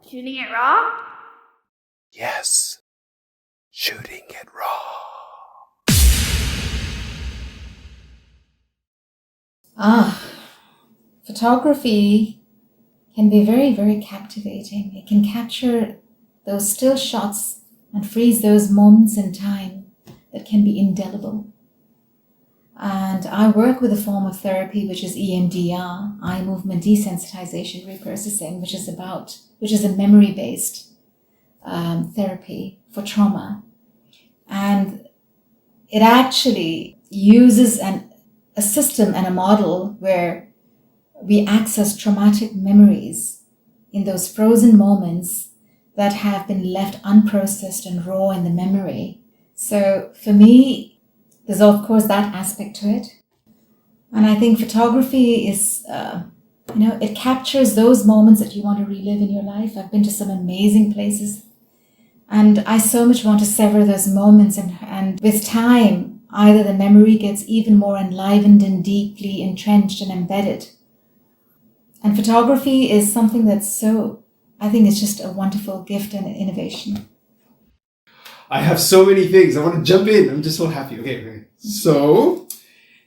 Shooting it raw? Yes. Shooting it raw. Photography can be very, very captivating. It can capture those still shots and freeze those moments in time that can be indelible. And I work with a form of therapy which is EMDR, eye movement desensitization reprocessing, which is a memory-based therapy for trauma. And it actually uses a system and a model where we access traumatic memories in those frozen moments that have been left unprocessed and raw in the memory. So for me, there's of course that aspect to it. And I think photography is, it captures those moments that you want to relive in your life. I've been to some amazing places and I so much want to savor those moments, and with time, either the memory gets even more enlivened and deeply entrenched and embedded. And photography is something that's I think it's just a wonderful gift and innovation. I have so many things. I want to jump in. I'm just so happy. Okay. So,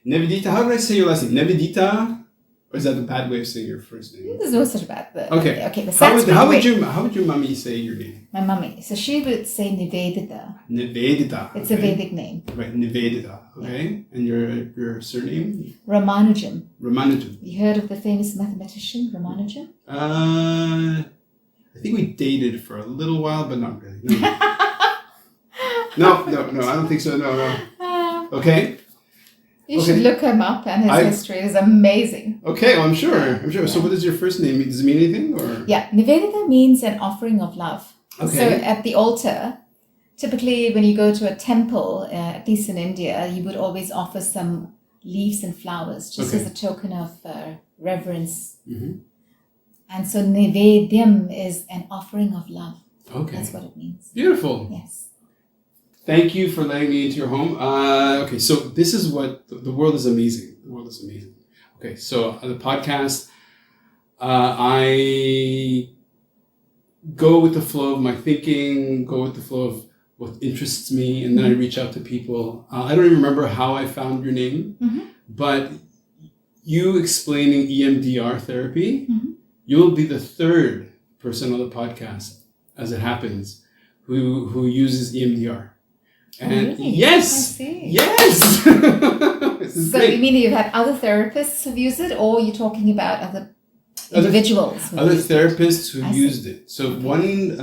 Nivedita, how did I say your last name? Nivedita? Or is that the bad way of saying your first name? There's no such bad thing. Okay. Okay. How would your mummy say your name? My mummy. So she would say Nivedita. Nivedita. It's a Vedic name. Right, Nivedita. Okay. And your surname? Ramanujam. Ramanujam. You heard of the famous mathematician Ramanujam? I think we dated for a little while, but not really. No, I don't think so. No. Okay. You should look him up, and his history is amazing. Okay, well, I'm sure. Yeah. So what is your first name? Does it mean anything? Or? Yeah, Nivedita means an offering of love. Okay. So at the altar, typically when you go to a temple, at least in India, you would always offer some leaves and flowers, just as a token of reverence. Mm-hmm. And so Nivedyam is an offering of love. Okay. That's what it means. Beautiful. Yes. Thank you for letting me into your home. Okay, so this is what the world is amazing. The world is amazing. Okay, so the podcast, I go with the flow of my thinking, go with the flow of what interests me, and then I reach out to people. I don't even remember how I found your name, but you explaining EMDR therapy, you'll be the third person on the podcast, as it happens, who uses EMDR. And really? yes, I see. yes. So you mean you've had other therapists who've used it, or you're talking about other individuals? Other therapists who used it. So one,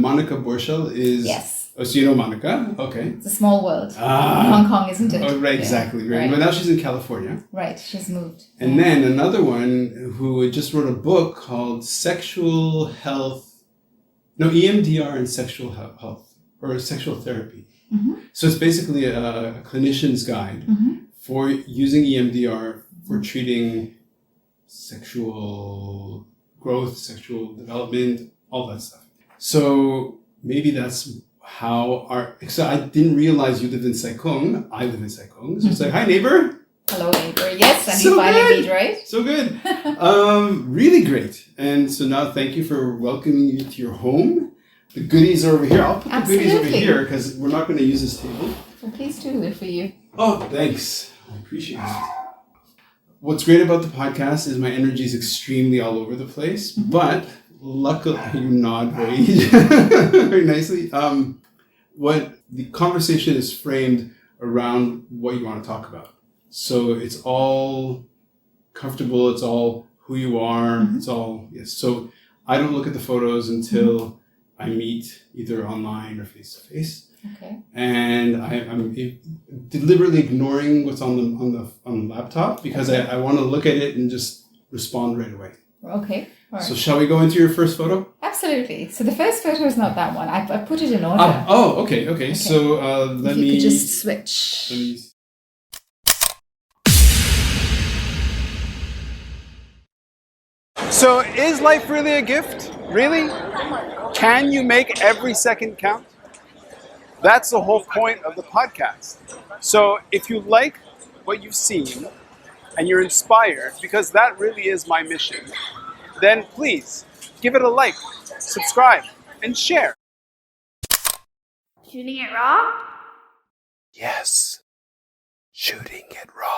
Monica Borschel is... Yes. Oh, so you know Monica? Okay. It's a small world. In Hong Kong, isn't it? Oh, right, exactly. Right. But now she's in California. Right, she's moved. And then another one who just wrote a book called EMDR and Sexual Health, or Sexual Therapy. So it's basically a clinician's guide for using EMDR for treating sexual growth, sexual development, all that stuff. So maybe that's how so I didn't realize you lived in Saikong. I live in Saikong. So it's like, hi neighbor. Hello neighbor. Yes, and so you finally meet, right? So good. Really great. And so now thank you for welcoming you to your home. The goodies are over here. I'll put the goodies over here because we're not going to use this table. Well, please do. They're for you. Oh, thanks. I appreciate it. What's great about the podcast is my energy is extremely all over the place, but luckily you nod very, very nicely. What the conversation is framed around what you want to talk about. So it's all comfortable. It's all who you are. It's all, yes. So I don't look at the photos until I meet either online or face to face. Okay. And I'm deliberately ignoring what's on the laptop because I want to look at it and just respond right away. Okay. All right. So shall we go into your first photo? Absolutely. So the first photo is not that one. I put it in order. Okay. So let me... You could just switch. Let me... So is life really a gift? Really? Can you make every second count? That's the whole point of the podcast. So if you like what you've seen and you're inspired, because that really is my mission, then please give it a like, subscribe, and share. Shooting it raw? Yes, shooting it raw.